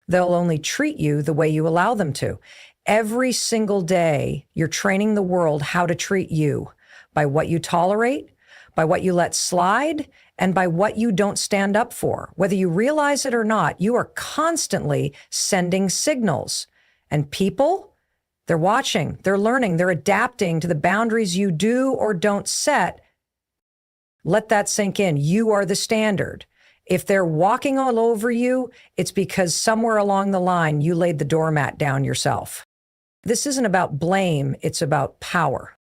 They'll only treat you the way you allow them to. Every single day, you're training the world how to treat you by what you tolerate, by what you let slide, and by what you don't stand up for. Whether you realize it or not, you are constantly sending signals. And people, they're watching, they're learning, they're adapting to the boundaries you do or don't set. Let that sink in. You are the standard. If they're walking all over you, it's because somewhere along the line, you laid the doormat down yourself. This isn't about blame, it's about power.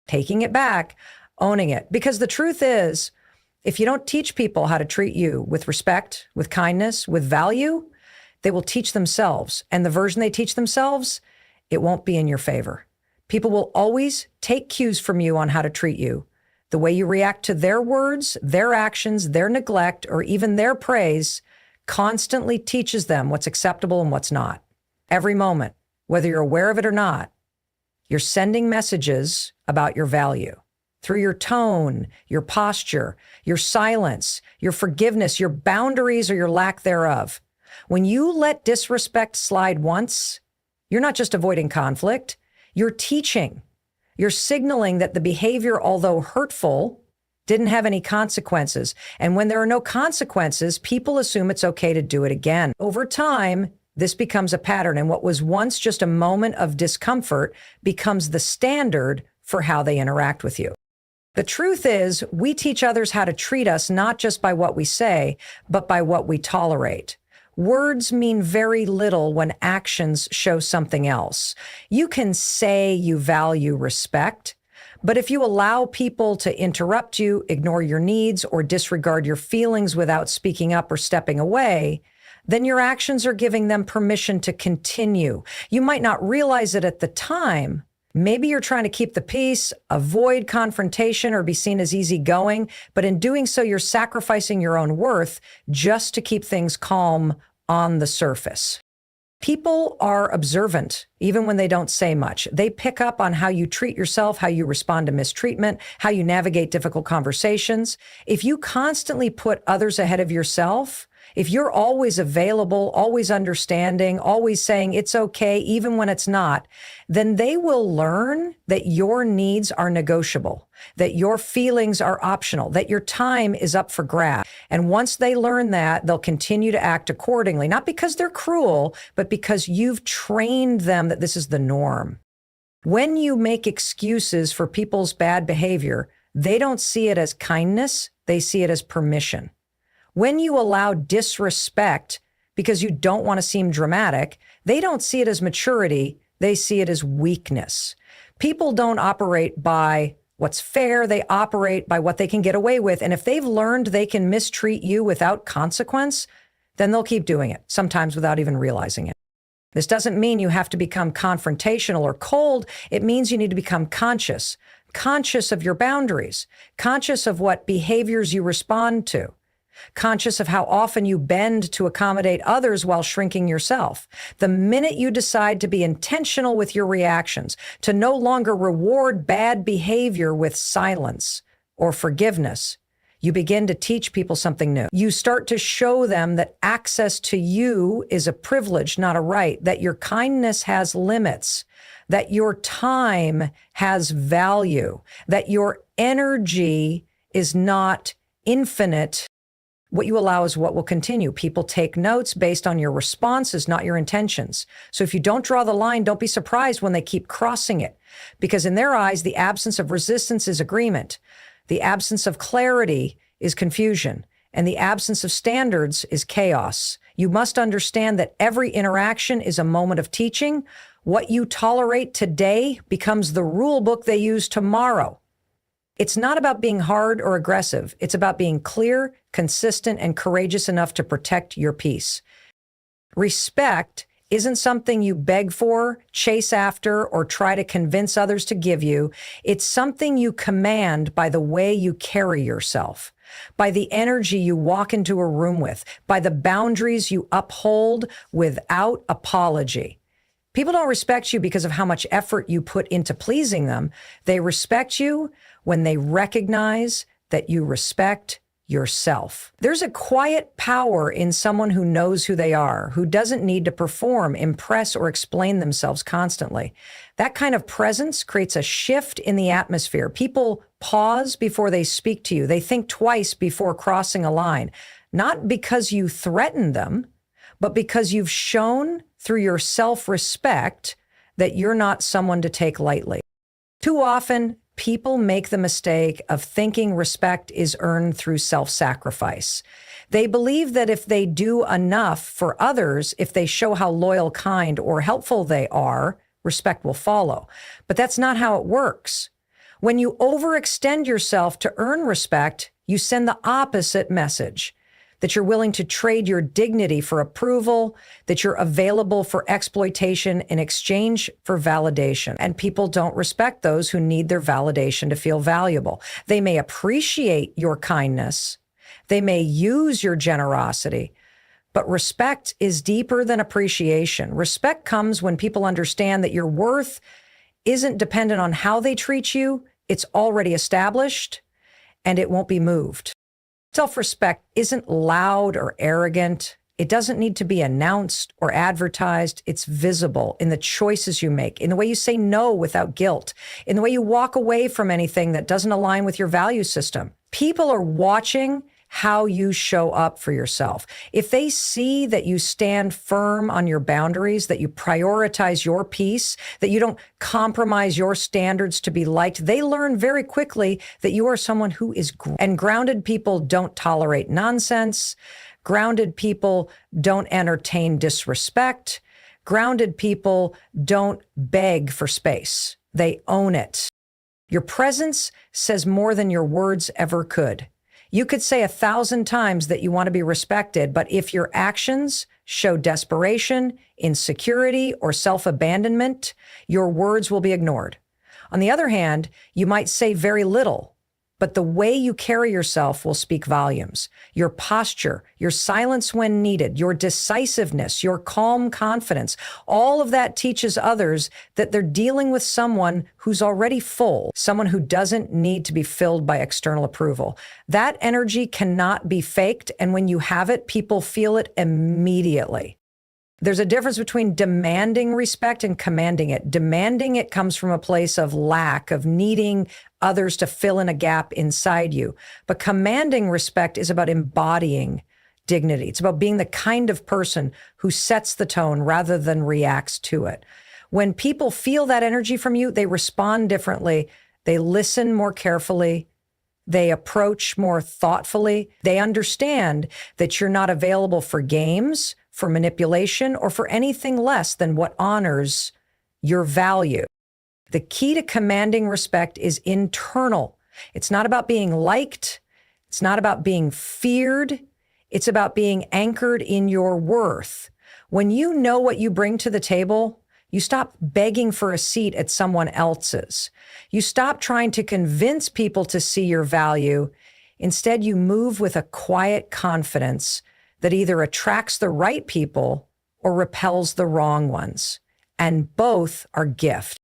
Taking it back, owning it. Because the truth is, if you don't teach people how to treat you with respect, with kindness, with value, they will teach themselves. And the version they teach themselves, it won't be in your favor. People will always take cues from you on how to treat you. The way you react to their words, their actions, their neglect, or even their praise constantly teaches them what's acceptable and what's not. Every moment, whether you're aware of it or not, you're sending messages about your value through your tone, your posture, your silence, your forgiveness, your boundaries or your lack thereof. When you let disrespect slide once, you're not just avoiding conflict, you're teaching. You're signaling that the behavior, although hurtful, didn't have any consequences. And when there are no consequences, people assume it's okay to do it again. Over time, this becomes a pattern, and what was once just a moment of discomfort becomes the standard for how they interact with you. The truth is, we teach others how to treat us not just by what we say, but by what we tolerate. Words mean very little when actions show something else. You can say you value respect, but if you allow people to interrupt you, ignore your needs, or disregard your feelings without speaking up or stepping away, then your actions are giving them permission to continue. You might not realize it at the time. Maybe you're trying to keep the peace, avoid confrontation, or be seen as easygoing, but in doing so, you're sacrificing your own worth just to keep things calm on the surface. People are observant, even when they don't say much. They pick up on how you treat yourself, how you respond to mistreatment, how you navigate difficult conversations. If you constantly put others ahead of yourself, if you're always available, always understanding, always saying it's okay, even when it's not, then they will learn that your needs are negotiable, that your feelings are optional, that your time is up for grabs. And once they learn that, they'll continue to act accordingly, not because they're cruel, but because you've trained them that this is the norm. When you make excuses for people's bad behavior, they don't see it as kindness, they see it as permission. When you allow disrespect because you don't want to seem dramatic, they don't see it as maturity, they see it as weakness. People don't operate by what's fair, they operate by what they can get away with. And if they've learned they can mistreat you without consequence, then they'll keep doing it, sometimes without even realizing it. This doesn't mean you have to become confrontational or cold. It means you need to become conscious of your boundaries, conscious of what behaviors you respond to, conscious of how often you bend to accommodate others while shrinking yourself. The minute you decide to be intentional with your reactions, to no longer reward bad behavior with silence or forgiveness, you begin to teach people something new. You start to show them that access to you is a privilege, not a right, that your kindness has limits, that your time has value, that your energy is not infinite. What you allow is what will continue. People take notes based on your responses, not your intentions. So if you don't draw the line, don't be surprised when they keep crossing it, because in their eyes, the absence of resistance is agreement. The absence of clarity is confusion, and the absence of standards is chaos. You must understand that every interaction is a moment of teaching. What you tolerate today becomes the rule book they use tomorrow. It's not about being hard or aggressive. It's about being clear, consistent, and courageous enough to protect your peace. Respect isn't something you beg for, chase after, or try to convince others to give you. It's something you command by the way you carry yourself, by the energy you walk into a room with, by the boundaries you uphold without apology. People don't respect you because of how much effort you put into pleasing them. They respect you when they recognize that you respect yourself. There's a quiet power in someone who knows who they are, who doesn't need to perform, impress, or explain themselves constantly. That kind of presence creates a shift in the atmosphere. People pause before they speak to you. They think twice before crossing a line, not because you threaten them, but because you've shown through your self-respect that you're not someone to take lightly. Too often, people make the mistake of thinking respect is earned through self-sacrifice. They believe that if they do enough for others, if they show how loyal, kind, or helpful they are, respect will follow. But that's not how it works. When you overextend yourself to earn respect, you send the opposite message. That you're willing to trade your dignity for approval, that you're available for exploitation in exchange for validation. And people don't respect those who need their validation to feel valuable. They may appreciate your kindness. They may use your generosity. But respect is deeper than appreciation. Respect comes when people understand that your worth isn't dependent on how they treat you. It's already established, and it won't be moved. Self-respect isn't loud or arrogant. It doesn't need to be announced or advertised. It's visible in the choices you make, in the way you say no without guilt, in the way you walk away from anything that doesn't align with your value system. People are watching how you show up for yourself. If they see that you stand firm on your boundaries, that you prioritize your peace, that you don't compromise your standards to be liked, they learn very quickly that you are someone who is and grounded people don't tolerate nonsense. Grounded people don't entertain disrespect. Grounded people don't beg for space. They own it. Your presence says more than your words ever could. You could say 1,000 times that you want to be respected, but if your actions show desperation, insecurity, or self-abandonment, your words will be ignored. On the other hand, you might say very little, but the way you carry yourself will speak volumes. Your posture, your silence when needed, your decisiveness, your calm confidence, all of that teaches others that they're dealing with someone who's already full, someone who doesn't need to be filled by external approval. That energy cannot be faked, and when you have it, people feel it immediately. There's a difference between demanding respect and commanding it. Demanding it comes from a place of lack, of needing others to fill in a gap inside you. But commanding respect is about embodying dignity. It's about being the kind of person who sets the tone rather than reacts to it. When people feel that energy from you, they respond differently. They listen more carefully. They approach more thoughtfully. They understand that you're not available for games, for manipulation, or for anything less than what honors your value. The key to commanding respect is internal. It's not about being liked. It's not about being feared. It's about being anchored in your worth. When you know what you bring to the table, you stop begging for a seat at someone else's. You stop trying to convince people to see your value. Instead, you move with a quiet confidence that either attracts the right people or repels the wrong ones. And both are gifts.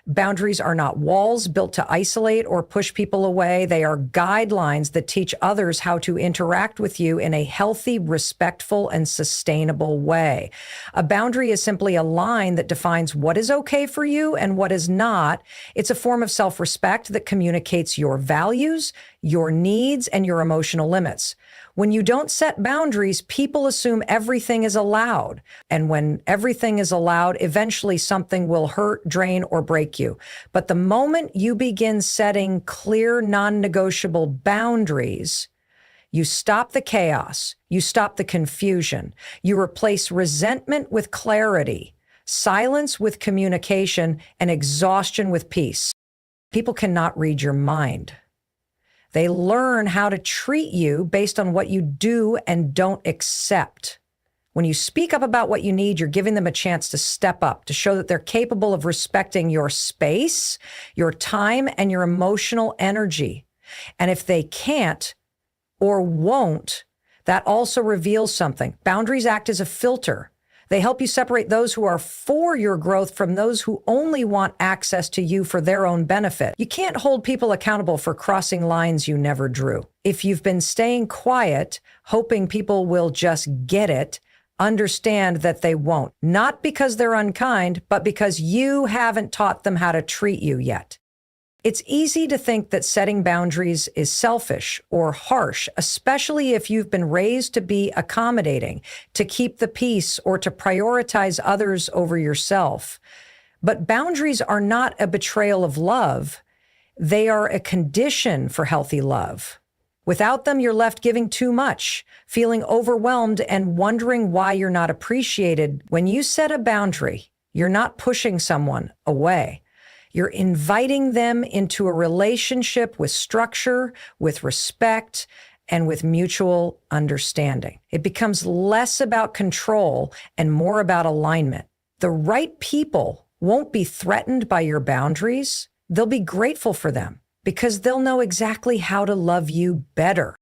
Boundaries are not walls built to isolate or push people away. They are guidelines that teach others how to interact with you in a healthy, respectful, and sustainable way. A boundary is simply a line that defines what is okay for you and what is not. It's a form of self-respect that communicates your values, your needs, and your emotional limits. When you don't set boundaries, people assume everything is allowed. And when everything is allowed, eventually something will hurt, drain, or break you. But the moment you begin setting clear, non-negotiable boundaries, you stop the chaos, you stop the confusion, you replace resentment with clarity, silence with communication, and exhaustion with peace. People cannot read your mind. They learn how to treat you based on what you do and don't accept. When you speak up about what you need, you're giving them a chance to step up, to show that they're capable of respecting your space, your time, and your emotional energy. And if they can't or won't, that also reveals something. Boundaries act as a filter. They help you separate those who are for your growth from those who only want access to you for their own benefit. You can't hold people accountable for crossing lines you never drew. If you've been staying quiet, hoping people will just get it, understand that they won't. Not because they're unkind, but because you haven't taught them how to treat you yet. It's easy to think that setting boundaries is selfish or harsh, especially if you've been raised to be accommodating, to keep the peace, or to prioritize others over yourself. But boundaries are not a betrayal of love. They are a condition for healthy love. Without them, you're left giving too much, feeling overwhelmed and wondering why you're not appreciated. When you set a boundary, you're not pushing someone away. You're inviting them into a relationship with structure, with respect, and with mutual understanding. It becomes less about control and more about alignment. The right people won't be threatened by your boundaries. They'll be grateful for them because they'll know exactly how to love you better.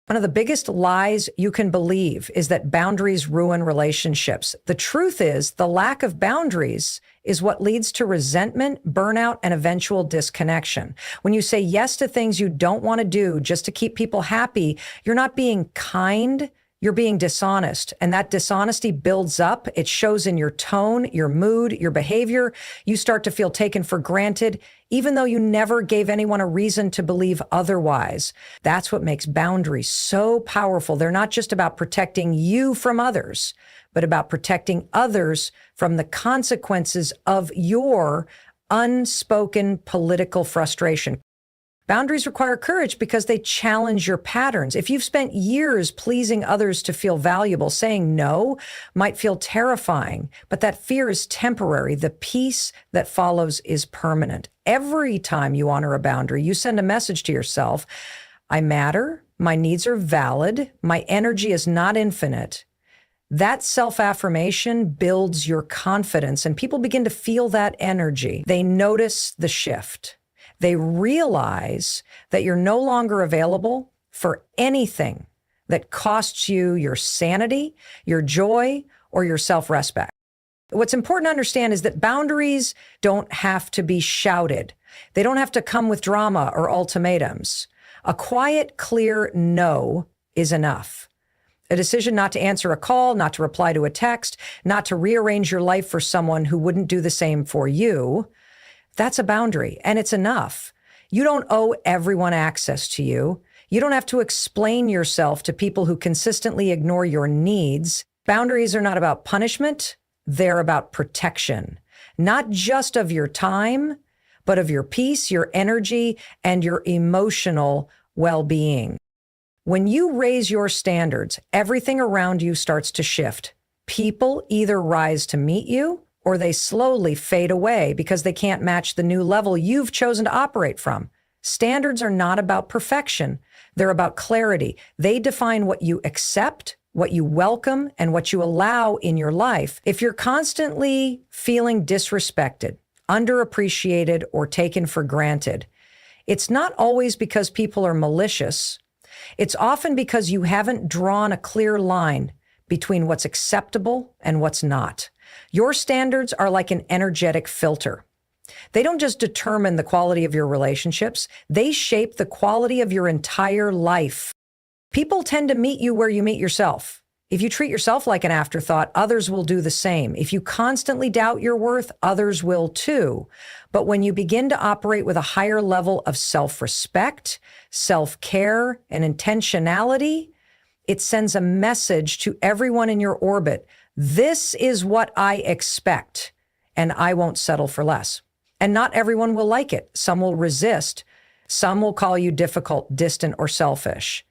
One of the biggest lies you can believe is that boundaries ruin relationships. The truth is, the lack of boundaries is what leads to resentment, burnout, and eventual disconnection. When you say yes to things you don't want to do just to keep people happy, you're not being kind, you're being dishonest. And that dishonesty builds up. It shows in your tone, your mood, your behavior. You start to feel taken for granted, even though you never gave anyone a reason to believe otherwise. That's what makes boundaries so powerful. They're not just about protecting you from others, but about protecting others from the consequences of your unspoken political frustration. Boundaries require courage because they challenge your patterns. If you've spent years pleasing others to feel valuable, saying no might feel terrifying, but that fear is temporary. The peace that follows is permanent. Every time you honor a boundary, you send a message to yourself: I matter, my needs are valid, my energy is not infinite. That self-affirmation builds your confidence, and people begin to feel that energy. They notice the shift. They realize that you're no longer available for anything that costs you your sanity, your joy, or your self-respect. What's important to understand is that boundaries don't have to be shouted. They don't have to come with drama or ultimatums. A quiet, clear no is enough. A decision not to answer a call, not to reply to a text, not to rearrange your life for someone who wouldn't do the same for you. That's a boundary, and it's enough. You don't owe everyone access to you. You don't have to explain yourself to people who consistently ignore your needs. Boundaries are not about punishment. They're about protection, not just of your time, but of your peace, your energy, and your emotional well-being. When you raise your standards, everything around you starts to shift. People either rise to meet you, or they slowly fade away because they can't match the new level you've chosen to operate from. Standards are not about perfection. They're about clarity. They define what you accept, what you welcome, and what you allow in your life. If you're constantly feeling disrespected, underappreciated, or taken for granted, it's not always because people are malicious. It's often because you haven't drawn a clear line between what's acceptable and what's not. Your standards are like an energetic filter. They don't just determine the quality of your relationships, they shape the quality of your entire life. People tend to meet you where you meet yourself. If you treat yourself like an afterthought, others will do the same. If you constantly doubt your worth, others will too. But when you begin to operate with a higher level of self-respect, self-care, and intentionality, it sends a message to everyone in your orbit. This is what I expect, and I won't settle for less. And not everyone will like it. Some will resist. Some will call you difficult, distant, or selfish.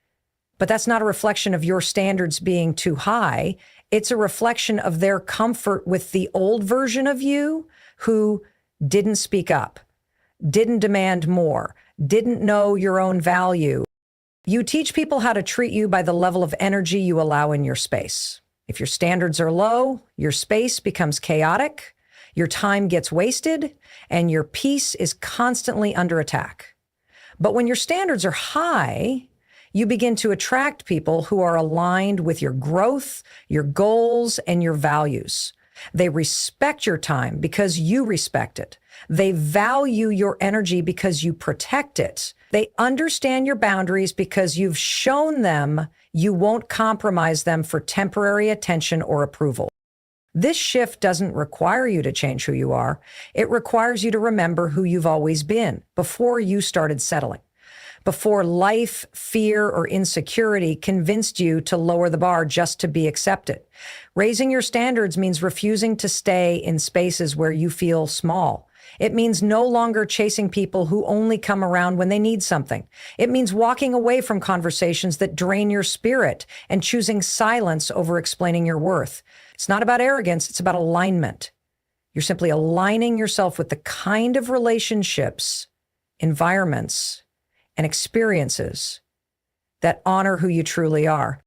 But that's not a reflection of your standards being too high. It's a reflection of their comfort with the old version of you who didn't speak up, didn't demand more, didn't know your own value. You teach people how to treat you by the level of energy you allow in your space. If your standards are low, your space becomes chaotic, your time gets wasted, and your peace is constantly under attack. But when your standards are high, You begin to attract people who are aligned with your growth, your goals, and your values. They respect your time because you respect it. They value your energy because you protect it. They understand your boundaries because you've shown them you won't compromise them for temporary attention or approval. This shift doesn't require you to change who you are. It requires you to remember who you've always been before you started settling, before life, fear, or insecurity convinced you to lower the bar just to be accepted. Raising your standards means refusing to stay in spaces where you feel small. It means no longer chasing people who only come around when they need something. It means walking away from conversations that drain your spirit and choosing silence over explaining your worth. It's not about arrogance, it's about alignment. You're simply aligning yourself with the kind of relationships, environments, and experiences that honor who you truly are.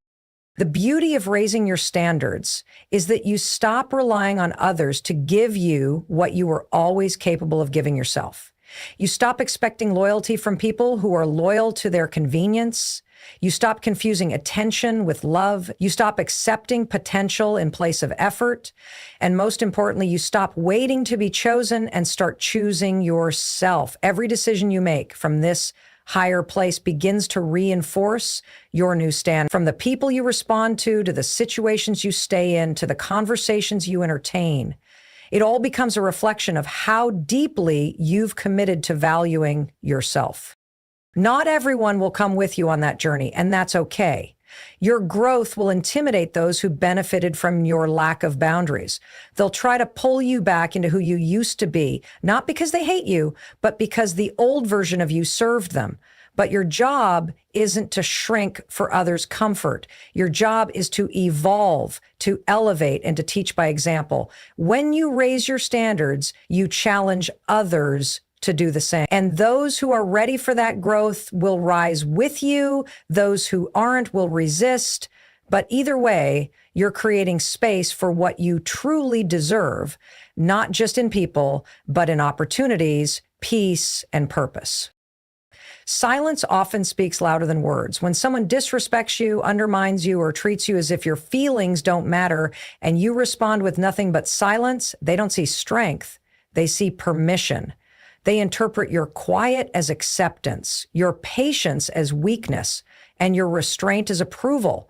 The beauty of raising your standards is that you stop relying on others to give you what you were always capable of giving yourself. You stop expecting loyalty from people who are loyal to their convenience. You stop confusing attention with love. You stop accepting potential in place of effort. And most importantly, you stop waiting to be chosen and start choosing yourself. Every decision you make from this higher place begins to reinforce your new stand. From the people you respond to the situations you stay in, to the conversations you entertain, it all becomes a reflection of how deeply you've committed to valuing yourself. Not everyone will come with you on that journey, and that's okay. Your growth will intimidate those who benefited from your lack of boundaries. They'll try to pull you back into who you used to be, not because they hate you, but because the old version of you served them. But your job isn't to shrink for others' comfort. Your job is to evolve, to elevate, and to teach by example. When you raise your standards, you challenge others to do the same. And those who are ready for that growth will rise with you. Those who aren't will resist. But either way, you're creating space for what you truly deserve, not just in people, but in opportunities, peace, and purpose. Silence often speaks louder than words. When someone disrespects you, undermines you, or treats you as if your feelings don't matter, and you respond with nothing but silence, they don't see strength. They see permission. They interpret your quiet as acceptance, your patience as weakness, and your restraint as approval.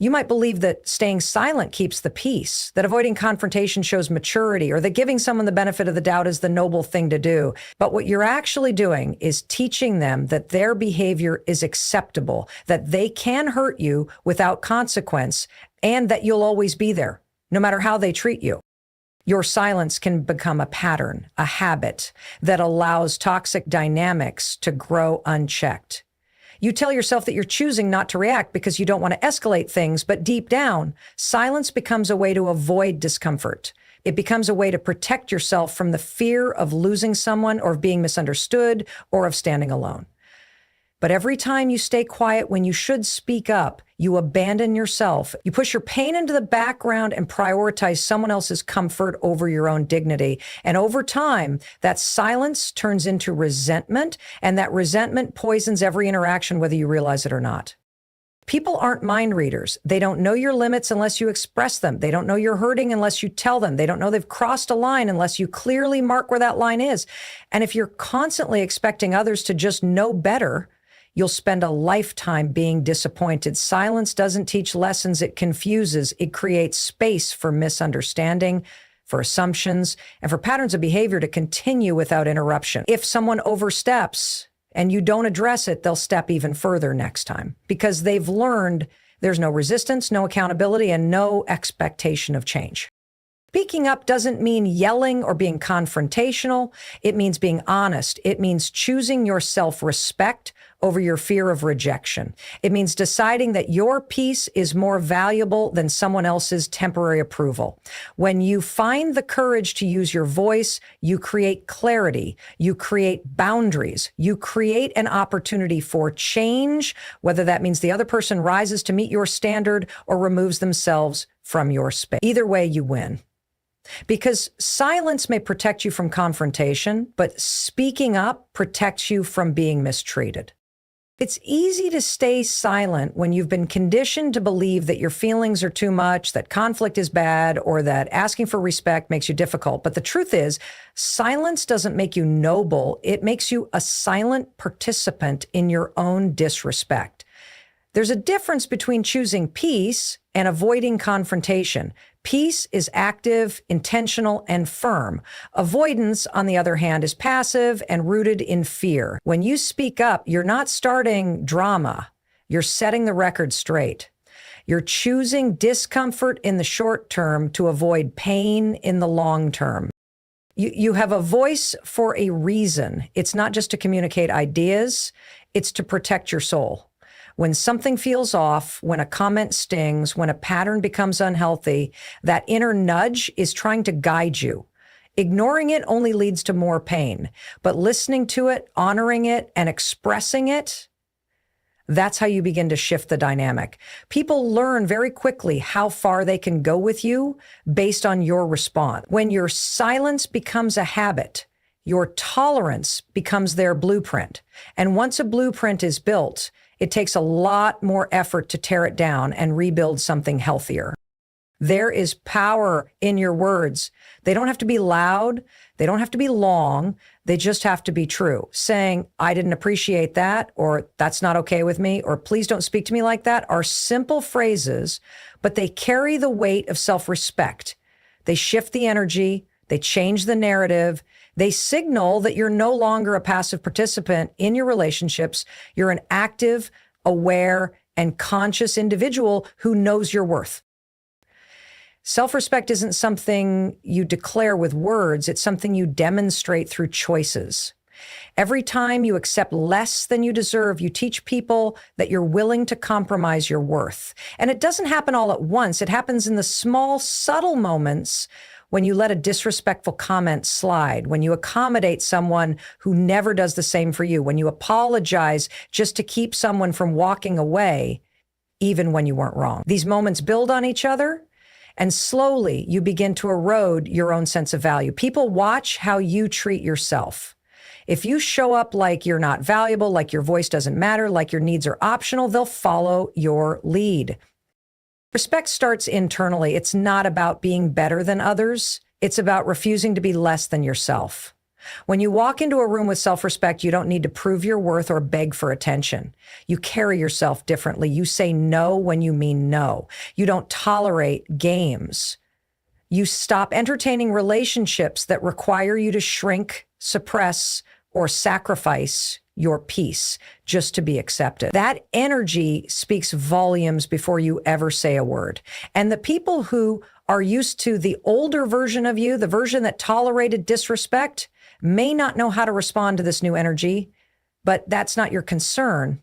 You might believe that staying silent keeps the peace, that avoiding confrontation shows maturity, or that giving someone the benefit of the doubt is the noble thing to do. But what you're actually doing is teaching them that their behavior is acceptable, that they can hurt you without consequence, and that you'll always be there, no matter how they treat you. Your silence can become a pattern, a habit that allows toxic dynamics to grow unchecked. You tell yourself that you're choosing not to react because you don't want to escalate things, but deep down, silence becomes a way to avoid discomfort. It becomes a way to protect yourself from the fear of losing someone, or of being misunderstood, or of standing alone. But every time you stay quiet when you should speak up, you abandon yourself. You push your pain into the background and prioritize someone else's comfort over your own dignity. And over time, that silence turns into resentment, and that resentment poisons every interaction, whether you realize it or not. People aren't mind readers. They don't know your limits unless you express them. They don't know you're hurting unless you tell them. They don't know they've crossed a line unless you clearly mark where that line is. And if you're constantly expecting others to just know better, you'll spend a lifetime being disappointed. Silence doesn't teach lessons, it confuses. It creates space for misunderstanding, for assumptions, and for patterns of behavior to continue without interruption. If someone oversteps and you don't address it, they'll step even further next time because they've learned there's no resistance, no accountability, and no expectation of change. Speaking up doesn't mean yelling or being confrontational. It means being honest. It means choosing your self-respect over your fear of rejection. It means deciding that your peace is more valuable than someone else's temporary approval. When you find the courage to use your voice, you create clarity, you create boundaries, you create an opportunity for change, whether that means the other person rises to meet your standard or removes themselves from your space. Either way, you win. Because silence may protect you from confrontation, but speaking up protects you from being mistreated. It's easy to stay silent when you've been conditioned to believe that your feelings are too much, that conflict is bad, or that asking for respect makes you difficult. But the truth is, silence doesn't make you noble. It makes you a silent participant in your own disrespect. There's a difference between choosing peace and avoiding confrontation. Peace is active, intentional, and firm. Avoidance, on the other hand, is passive and rooted in fear. When you speak up, you're not starting drama. You're setting the record straight. You're choosing discomfort in the short term to avoid pain in the long term. You have a voice for a reason. It's not just to communicate ideas, it's to protect your soul. When something feels off, when a comment stings, when a pattern becomes unhealthy, that inner nudge is trying to guide you. Ignoring it only leads to more pain, but listening to it, honoring it, and expressing it, that's how you begin to shift the dynamic. People learn very quickly how far they can go with you based on your response. When your silence becomes a habit, your tolerance becomes their blueprint. And once a blueprint is built, it takes a lot more effort to tear it down and rebuild something healthier. There is power in your words. They don't have to be loud. They don't have to be long. They just have to be true. Saying, I didn't appreciate that, or that's not okay with me, or please don't speak to me like that are simple phrases, but they carry the weight of self-respect. They shift the energy. They change the narrative. They signal that you're no longer a passive participant in your relationships. You're an active, aware, and conscious individual who knows your worth. Self-respect isn't something you declare with words. It's something you demonstrate through choices. Every time you accept less than you deserve, you teach people that you're willing to compromise your worth. And it doesn't happen all at once. It happens in the small, subtle moments when you let a disrespectful comment slide, when you accommodate someone who never does the same for you, when you apologize just to keep someone from walking away, even when you weren't wrong. These moments build on each other, and slowly you begin to erode your own sense of value. People watch how you treat yourself. If you show up like you're not valuable, like your voice doesn't matter, like your needs are optional, they'll follow your lead. Respect starts internally. It's not about being better than others. It's about refusing to be less than yourself. When you walk into a room with self-respect, you don't need to prove your worth or beg for attention. You carry yourself differently. You say no when you mean no. You don't tolerate games. You stop entertaining relationships that require you to shrink, suppress, or sacrifice your peace just to be accepted. That energy speaks volumes before you ever say a word. And the people who are used to the older version of you, the version that tolerated disrespect, may not know how to respond to this new energy, but that's not your concern.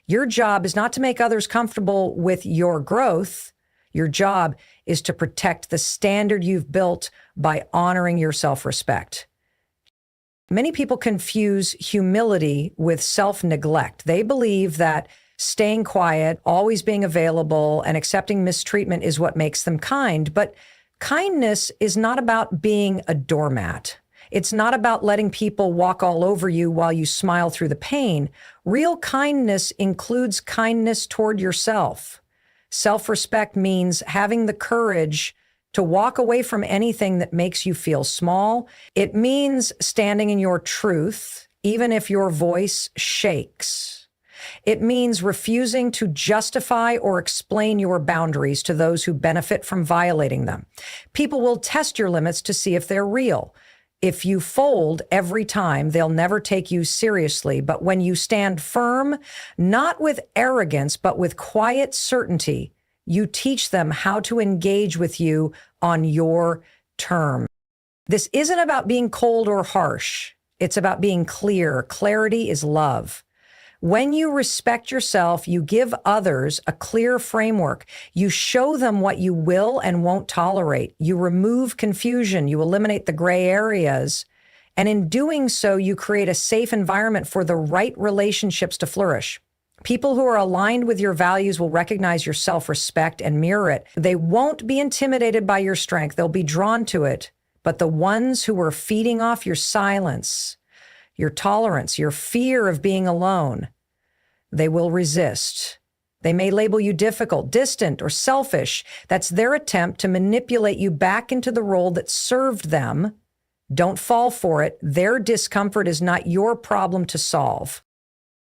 Your job is not to make others comfortable with your growth. Your job is to protect the standard you've built by honoring your self-respect. Many people confuse humility with self-neglect. They believe that staying quiet, always being available, and accepting mistreatment is what makes them kind. But kindness is not about being a doormat. It's not about letting people walk all over you while you smile through the pain. Real kindness includes kindness toward yourself. Self-respect means having the courage to walk away from anything that makes you feel small. It means standing in your truth, even if your voice shakes. It means refusing to justify or explain your boundaries to those who benefit from violating them. People will test your limits to see if they're real. If you fold every time, they'll never take you seriously. But when you stand firm, not with arrogance, but with quiet certainty, you teach them how to engage with you on your terms. This isn't about being cold or harsh. It's about being clear. Clarity is love. When you respect yourself, you give others a clear framework. You show them what you will and won't tolerate. You remove confusion. You eliminate the gray areas. And in doing so, you create a safe environment for the right relationships to flourish. People who are aligned with your values will recognize your self-respect and mirror it. They won't be intimidated by your strength. They'll be drawn to it. But the ones who are feeding off your silence, your tolerance, your fear of being alone, They will resist. They may label you difficult, distant, or selfish. That's their attempt to manipulate you back into the role that served them. Don't fall for it. Their discomfort is not your problem to solve.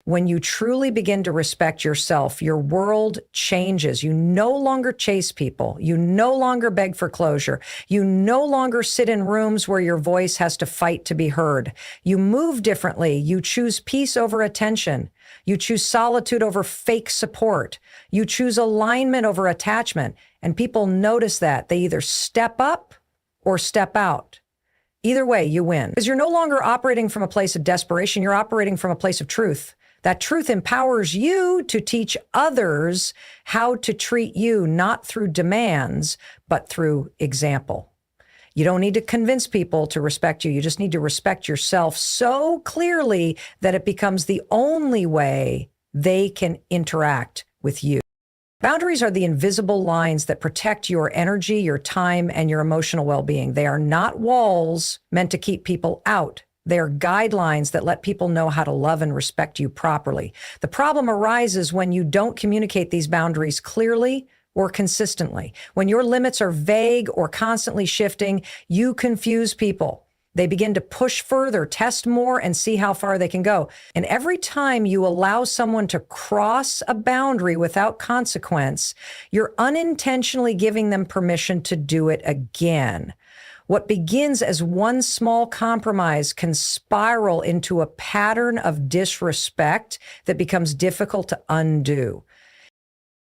When you truly begin to respect yourself, your world changes. You no longer chase people. You no longer beg for closure. You no longer sit in rooms where your voice has to fight to be heard. You move differently. You choose peace over attention. You choose solitude over fake support. You choose alignment over attachment. And people notice that. They either step up or step out. Either way, you win. Because you're no longer operating from a place of desperation. You're operating from a place of truth. That truth empowers you to teach others how to treat you, not through demands, but through example. You don't need to convince people to respect you. You just need to respect yourself so clearly that it becomes the only way they can interact with you. Boundaries are the invisible lines that protect your energy, your time, and your emotional well-being. They are not walls meant to keep people out. They are guidelines that let people know how to love and respect you properly. The problem arises when you don't communicate these boundaries clearly or consistently. When your limits are vague or constantly shifting, you confuse people. They begin to push further, test more, and see how far they can go. And every time you allow someone to cross a boundary without consequence, you're unintentionally giving them permission to do it again. What begins as one small compromise can spiral into a pattern of disrespect that becomes difficult to undo.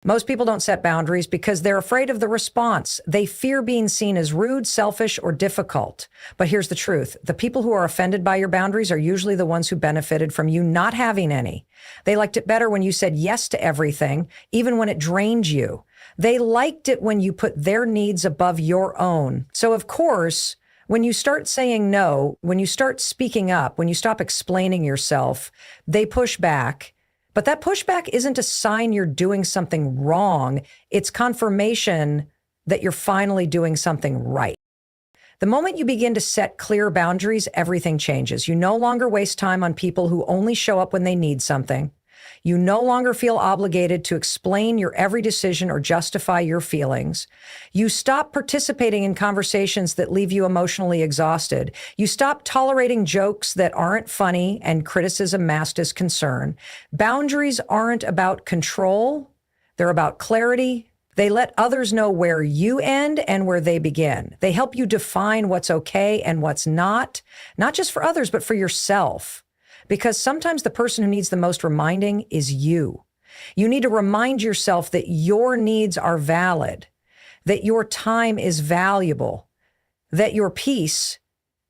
Most people don't set boundaries because they're afraid of the response. They fear being seen as rude, selfish, or difficult. But here's the truth. The people who are offended by your boundaries are usually the ones who benefited from you not having any. They liked it better when you said yes to everything, even when it drained you. They liked it when you put their needs above your own. So of course, when you start saying no, when you start speaking up, when you stop explaining yourself, they push back. But that pushback isn't a sign you're doing something wrong. It's confirmation that you're finally doing something right. The moment you begin to set clear boundaries, everything changes. You no longer waste time on people who only show up when they need something. You no longer feel obligated to explain your every decision or justify your feelings. You stop participating in conversations that leave you emotionally exhausted. You stop tolerating jokes that aren't funny and criticism masked as concern. Boundaries aren't about control. They're about clarity. They let others know where you end and where they begin. They help you define what's okay and what's not just for others, but for yourself. Because sometimes the person who needs the most reminding is you. You need to remind yourself that your needs are valid, that your time is valuable, that your peace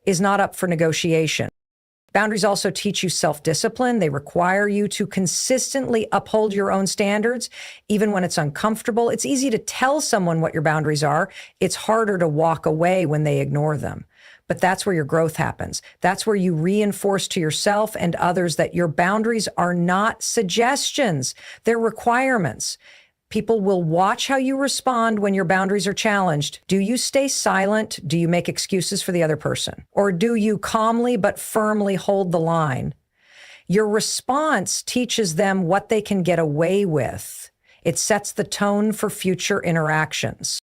is not up for negotiation. Boundaries also teach you self-discipline. They require you to consistently uphold your own standards, even when it's uncomfortable. It's easy to tell someone what your boundaries are. It's harder to walk away when they ignore them. But that's where your growth happens. That's where you reinforce to yourself and others that your boundaries are not suggestions. They're requirements. People will watch how you respond when your boundaries are challenged. Do you stay silent? Do you make excuses for the other person? Or do you calmly but firmly hold the line? Your response teaches them what they can get away with. It sets the tone for future interactions.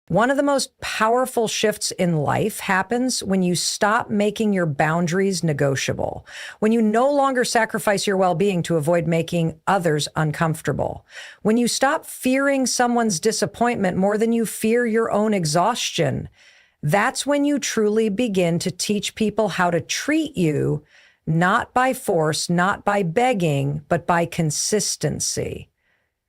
One of the most powerful shifts in life happens when you stop making your boundaries negotiable, when you no longer sacrifice your well-being to avoid making others uncomfortable, when you stop fearing someone's disappointment more than you fear your own exhaustion. That's when you truly begin to teach people how to treat you, not by force, not by begging, but by consistency.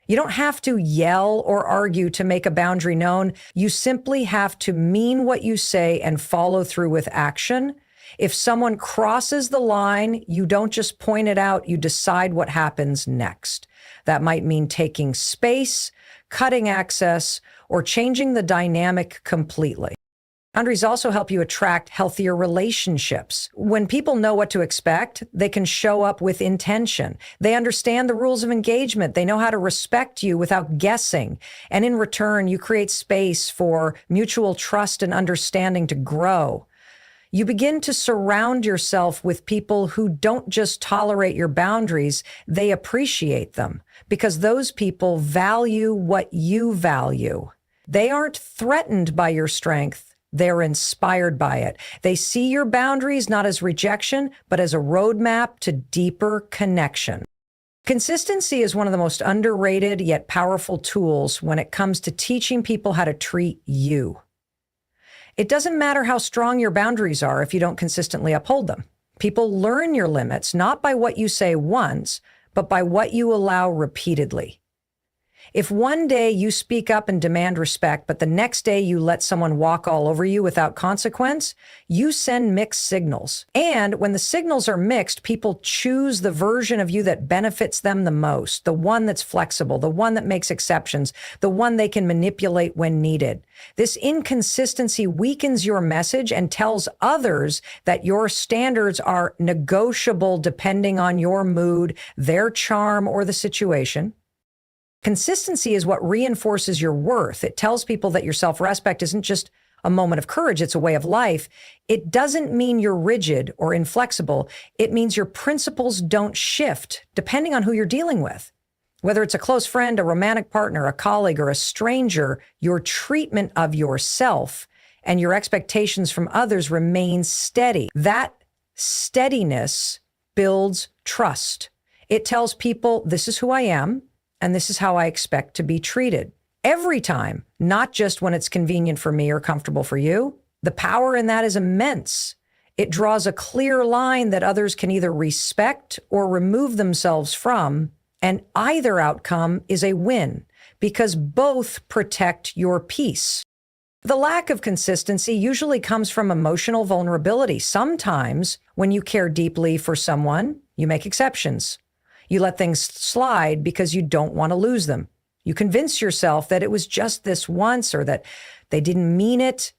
You don't have to yell or argue to make a boundary known. You simply have to mean what you say and follow through with action. If someone crosses the line, you don't just point it out, you decide what happens next. That might mean taking space, cutting access, or changing the dynamic completely. Boundaries also help you attract healthier relationships. When people know what to expect, they can show up with intention. They understand the rules of engagement. They know how to respect you without guessing. And in return, you create space for mutual trust and understanding to grow. You begin to surround yourself with people who don't just tolerate your boundaries, they appreciate them, because those people value what you value. They aren't threatened by your strength. They're inspired by it. They see your boundaries not as rejection, but as a roadmap to deeper connection. Consistency is one of the most underrated yet powerful tools when it comes to teaching people how to treat you. It doesn't matter how strong your boundaries are if you don't consistently uphold them. People learn your limits not by what you say once, but by what you allow repeatedly. If one day you speak up and demand respect, but the next day you let someone walk all over you without consequence, you send mixed signals. And when the signals are mixed, people choose the version of you that benefits them the most, the one that's flexible, the one that makes exceptions, the one they can manipulate when needed. This inconsistency weakens your message and tells others that your standards are negotiable depending on your mood, their charm, or the situation. Consistency is what reinforces your worth. It tells people that your self-respect isn't just a moment of courage, it's a way of life. It doesn't mean you're rigid or inflexible. It means your principles don't shift depending on who you're dealing with. Whether it's a close friend, a romantic partner, a colleague, or a stranger, your treatment of yourself and your expectations from others remain steady. That steadiness builds trust. It tells people, this is who I am, and this is how I expect to be treated. Every time, not just when it's convenient for me or comfortable for you. The power in that is immense. It draws a clear line that others can either respect or remove themselves from, and either outcome is a win, because both protect your peace. The lack of consistency usually comes from emotional vulnerability. Sometimes, when you care deeply for someone, you make exceptions. You let things slide because you don't want to lose them. You convince yourself that it was just this once or that they didn't mean it.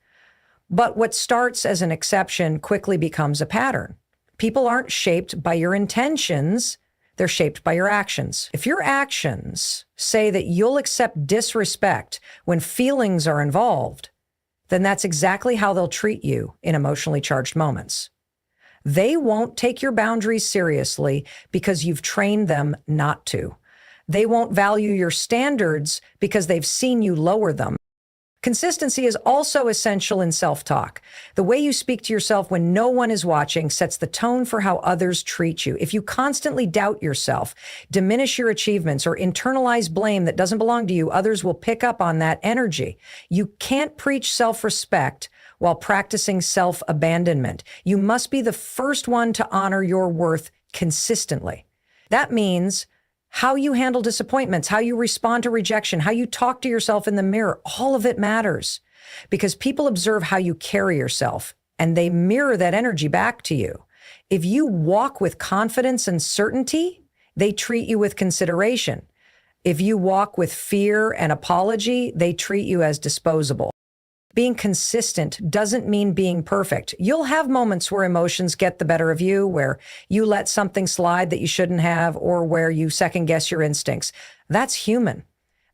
But what starts as an exception quickly becomes a pattern. People aren't shaped by your intentions. They're shaped by your actions. If your actions say that you'll accept disrespect when feelings are involved, then that's exactly how they'll treat you in emotionally charged moments. They won't take your boundaries seriously because you've trained them not to. They won't value your standards because they've seen you lower them. Consistency is also essential in self-talk. The way you speak to yourself when no one is watching sets the tone for how others treat you. If you constantly doubt yourself, diminish your achievements, or internalize blame that doesn't belong to you, others will pick up on that energy. You can't preach self-respect while practicing self-abandonment. You must be the first one to honor your worth consistently. That means how you handle disappointments, how you respond to rejection, how you talk to yourself in the mirror, all of it matters, because people observe how you carry yourself and they mirror that energy back to you. If you walk with confidence and certainty, they treat you with consideration. If you walk with fear and apology, they treat you as disposable. Being consistent doesn't mean being perfect. You'll have moments where emotions get the better of you, where you let something slide that you shouldn't have, or where you second guess your instincts. That's human.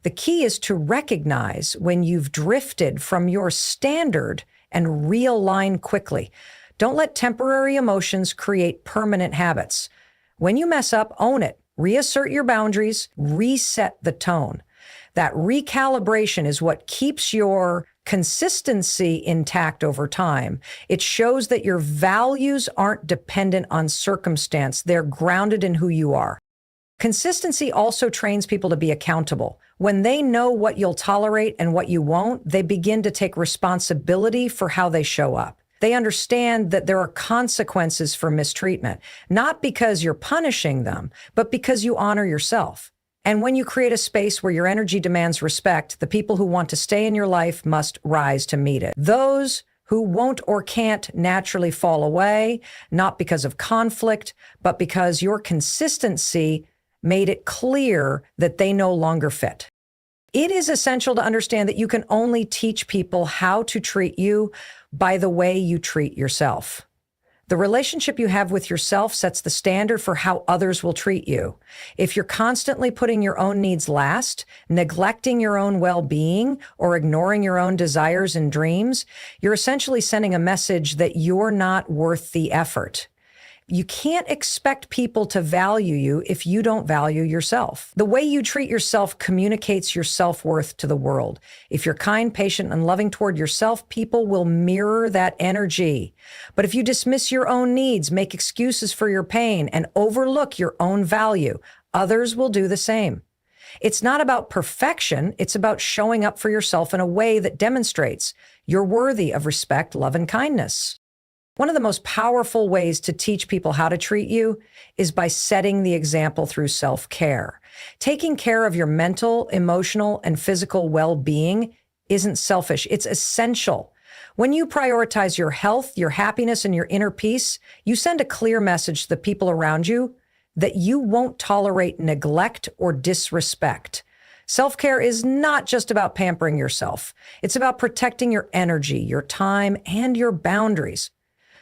The key is to recognize when you've drifted from your standard and realign quickly. Don't let temporary emotions create permanent habits. When you mess up, own it. Reassert your boundaries, reset the tone. That recalibration is what keeps your consistency intact over time. It shows that your values aren't dependent on circumstance. They're grounded in who you are. Consistency also trains people to be accountable. When they know what you'll tolerate and what you won't, they begin to take responsibility for how they show up. They understand that there are consequences for mistreatment, not because you're punishing them, but because you honor yourself. And when you create a space where your energy demands respect, the people who want to stay in your life must rise to meet it. Those who won't or can't naturally fall away, not because of conflict, but because your consistency made it clear that they no longer fit. It is essential to understand that you can only teach people how to treat you by the way you treat yourself. The relationship you have with yourself sets the standard for how others will treat you. If you're constantly putting your own needs last, neglecting your own well-being, or ignoring your own desires and dreams, you're essentially sending a message that you're not worth the effort. You can't expect people to value you if you don't value yourself. The way you treat yourself communicates your self-worth to the world. If you're kind, patient, and loving toward yourself, people will mirror that energy. But if you dismiss your own needs, make excuses for your pain, and overlook your own value, others will do the same. It's not about perfection. It's about showing up for yourself in a way that demonstrates you're worthy of respect, love, and kindness. One of the most powerful ways to teach people how to treat you is by setting the example through self-care. Taking care of your mental, emotional, and physical well-being isn't selfish. It's essential. When you prioritize your health, your happiness, and your inner peace, you send a clear message to the people around you that you won't tolerate neglect or disrespect. Self-care is not just about pampering yourself. It's about protecting your energy, your time, and your boundaries.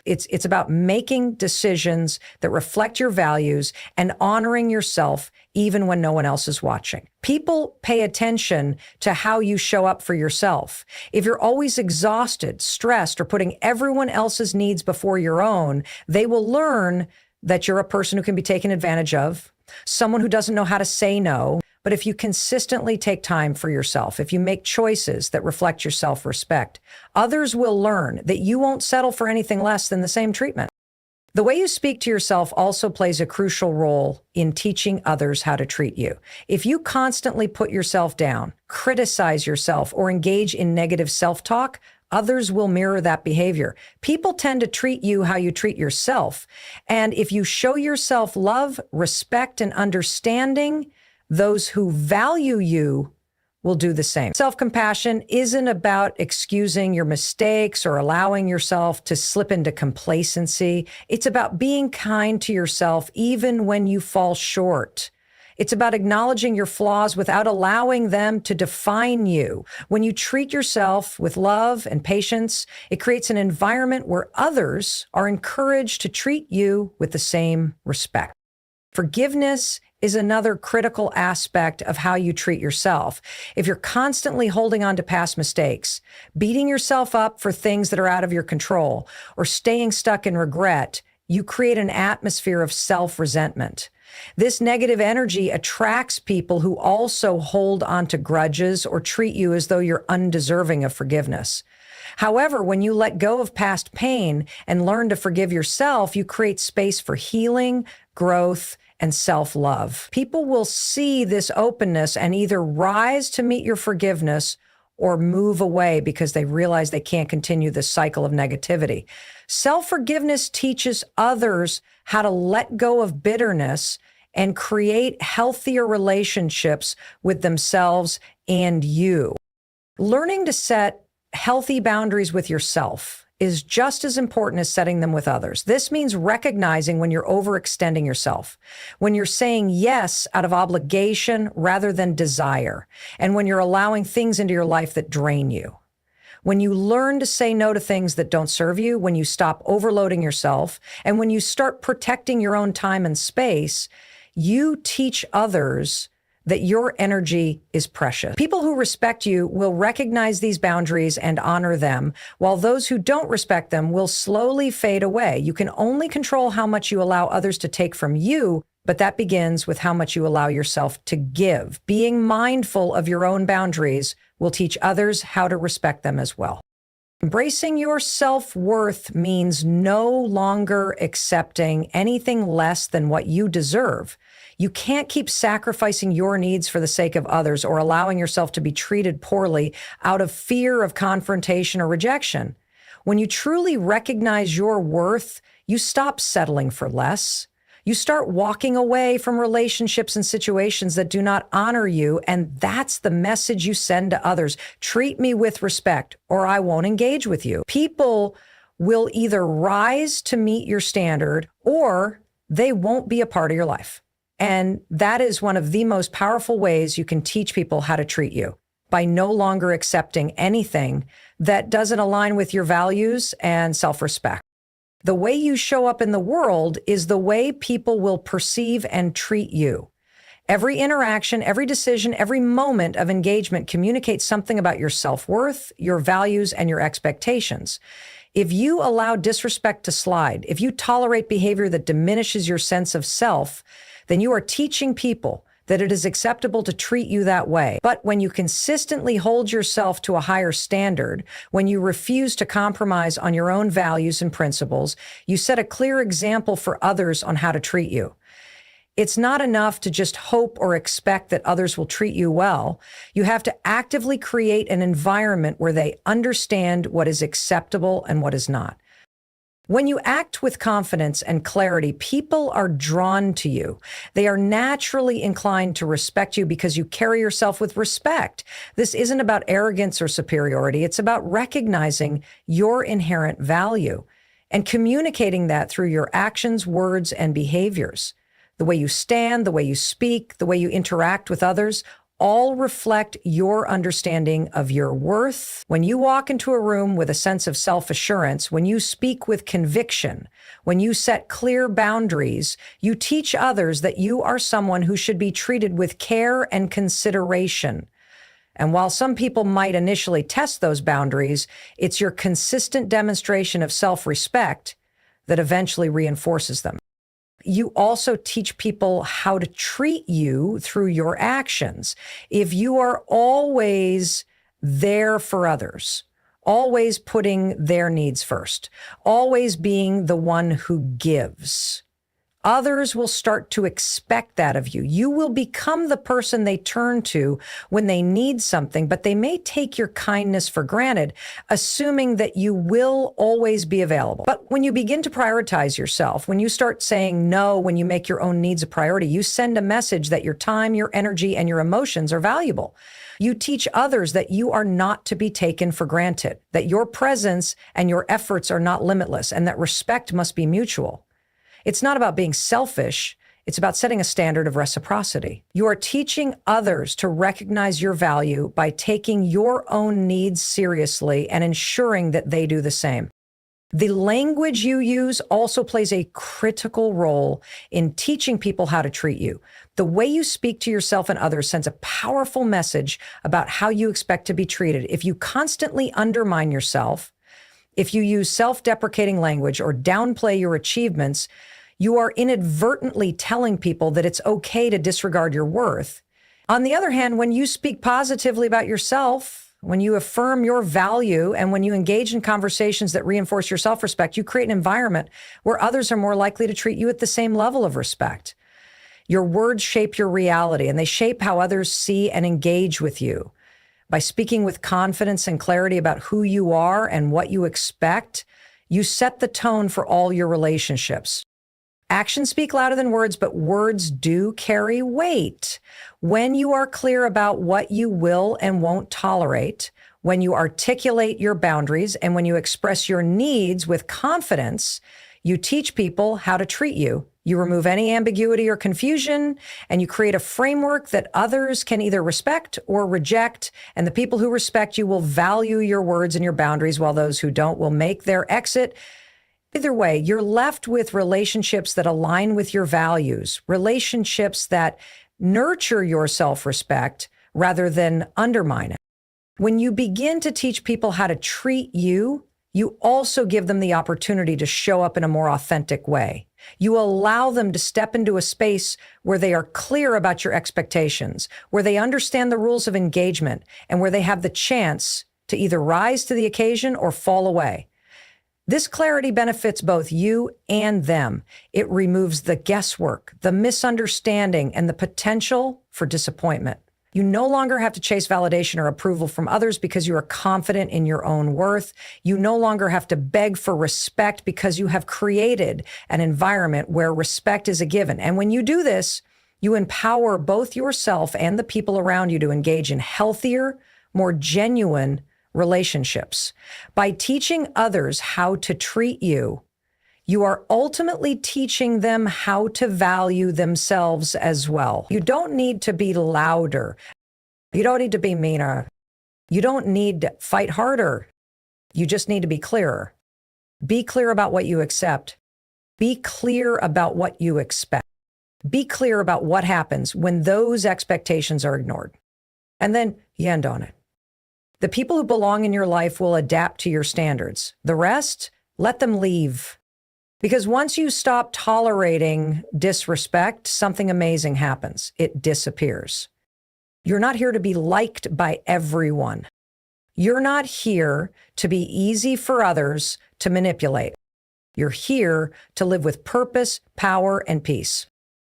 It's about making decisions that reflect your values and honoring yourself even when no one else is watching. People pay attention to how you show up for yourself. If you're always exhausted, stressed, or putting everyone else's needs before your own, they will learn that you're a person who can be taken advantage of, someone who doesn't know how to say no. But if you consistently take time for yourself, if you make choices that reflect your self-respect, others will learn that you won't settle for anything less than the same treatment. The way you speak to yourself also plays a crucial role in teaching others how to treat you. If you constantly put yourself down, criticize yourself, or engage in negative self-talk, others will mirror that behavior. People tend to treat you how you treat yourself. And if you show yourself love, respect, and understanding, those who value you will do the same. Self-compassion isn't about excusing your mistakes or allowing yourself to slip into complacency. It's about being kind to yourself even when you fall short. It's about acknowledging your flaws without allowing them to define you. When you treat yourself with love and patience, it creates an environment where others are encouraged to treat you with the same respect. Forgiveness is another critical aspect of how you treat yourself. If you're constantly holding on to past mistakes, beating yourself up for things that are out of your control, or staying stuck in regret, you create an atmosphere of self-resentment. This negative energy attracts people who also hold on to grudges or treat you as though you're undeserving of forgiveness. However, when you let go of past pain and learn to forgive yourself, you create space for healing, growth, and self-love. People will see this openness and either rise to meet your forgiveness or move away because they realize they can't continue this cycle of negativity. Self-forgiveness teaches others how to let go of bitterness and create healthier relationships with themselves and you. Learning to set healthy boundaries with yourself is just as important as setting them with others. This means recognizing when you're overextending yourself, when you're saying yes out of obligation rather than desire, and when you're allowing things into your life that drain you. When you learn to say no to things that don't serve you, when you stop overloading yourself, and when you start protecting your own time and space, you teach others that your energy is precious. People who respect you will recognize these boundaries and honor them, while those who don't respect them will slowly fade away. You can only control how much you allow others to take from you, but that begins with how much you allow yourself to give. Being mindful of your own boundaries will teach others how to respect them as well. Embracing your self-worth means no longer accepting anything less than what you deserve. You can't keep sacrificing your needs for the sake of others or allowing yourself to be treated poorly out of fear of confrontation or rejection. When you truly recognize your worth, you stop settling for less. You start walking away from relationships and situations that do not honor you, and that's the message you send to others. Treat me with respect, or I won't engage with you. People will either rise to meet your standard, or they won't be a part of your life. And that is one of the most powerful ways you can teach people how to treat you, by no longer accepting anything that doesn't align with your values and self-respect. The way you show up in the world is the way people will perceive and treat you. Every interaction, every decision, every moment of engagement communicates something about your self-worth, your values, and your expectations. If you allow disrespect to slide, if you tolerate behavior that diminishes your sense of self, then you are teaching people that it is acceptable to treat you that way. But when you consistently hold yourself to a higher standard, when you refuse to compromise on your own values and principles, you set a clear example for others on how to treat you. It's not enough to just hope or expect that others will treat you well. You have to actively create an environment where they understand what is acceptable and what is not. When you act with confidence and clarity, people are drawn to you. They are naturally inclined to respect you because you carry yourself with respect. This isn't about arrogance or superiority. It's about recognizing your inherent value and communicating that through your actions, words, and behaviors. The way you stand, the way you speak, the way you interact with others, all reflect your understanding of your worth. When you walk into a room with a sense of self-assurance, when you speak with conviction, when you set clear boundaries, you teach others that you are someone who should be treated with care and consideration. And while some people might initially test those boundaries, it's your consistent demonstration of self-respect that eventually reinforces them. You also teach people how to treat you through your actions. If you are always there for others, always putting their needs first, always being the one who gives, others will start to expect that of you. You will become the person they turn to when they need something, but they may take your kindness for granted, assuming that you will always be available. But when you begin to prioritize yourself, when you start saying no, when you make your own needs a priority, you send a message that your time, your energy, and your emotions are valuable. You teach others that you are not to be taken for granted, that your presence and your efforts are not limitless, and that respect must be mutual. It's not about being selfish. It's about setting a standard of reciprocity. You are teaching others to recognize your value by taking your own needs seriously and ensuring that they do the same. The language you use also plays a critical role in teaching people how to treat you. The way you speak to yourself and others sends a powerful message about how you expect to be treated. If you constantly undermine yourself, if you use self-deprecating language or downplay your achievements, you are inadvertently telling people that it's okay to disregard your worth. On the other hand, when you speak positively about yourself, when you affirm your value, and when you engage in conversations that reinforce your self-respect, you create an environment where others are more likely to treat you at the same level of respect. Your words shape your reality, and they shape how others see and engage with you. By speaking with confidence and clarity about who you are and what you expect, you set the tone for all your relationships. Actions speak louder than words, but words do carry weight. When you are clear about what you will and won't tolerate, when you articulate your boundaries, and when you express your needs with confidence, you teach people how to treat you. You remove any ambiguity or confusion, and you create a framework that others can either respect or reject. And the people who respect you will value your words and your boundaries, while those who don't will make their exit. Either way, you're left with relationships that align with your values, relationships that nurture your self-respect rather than undermine it. When you begin to teach people how to treat you, you also give them the opportunity to show up in a more authentic way. You allow them to step into a space where they are clear about your expectations, where they understand the rules of engagement, and where they have the chance to either rise to the occasion or fall away. This clarity benefits both you and them. It removes the guesswork, the misunderstanding, and the potential for disappointment. You no longer have to chase validation or approval from others because you are confident in your own worth. You no longer have to beg for respect because you have created an environment where respect is a given. And when you do this, you empower both yourself and the people around you to engage in healthier, more genuine relationships. By teaching others how to treat you, you are ultimately teaching them how to value themselves as well. You don't need to be louder. You don't need to be meaner. You don't need to fight harder. You just need to be clearer. Be clear about what you accept. Be clear about what you expect. Be clear about what happens when those expectations are ignored. And then you end on it. The people who belong in your life will adapt to your standards. The rest, let them leave. Because once you stop tolerating disrespect, something amazing happens. It disappears. You're not here to be liked by everyone. You're not here to be easy for others to manipulate. You're here to live with purpose, power, and peace.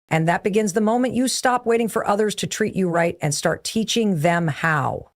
And that begins the moment you stop waiting for others to treat you right and start teaching them how.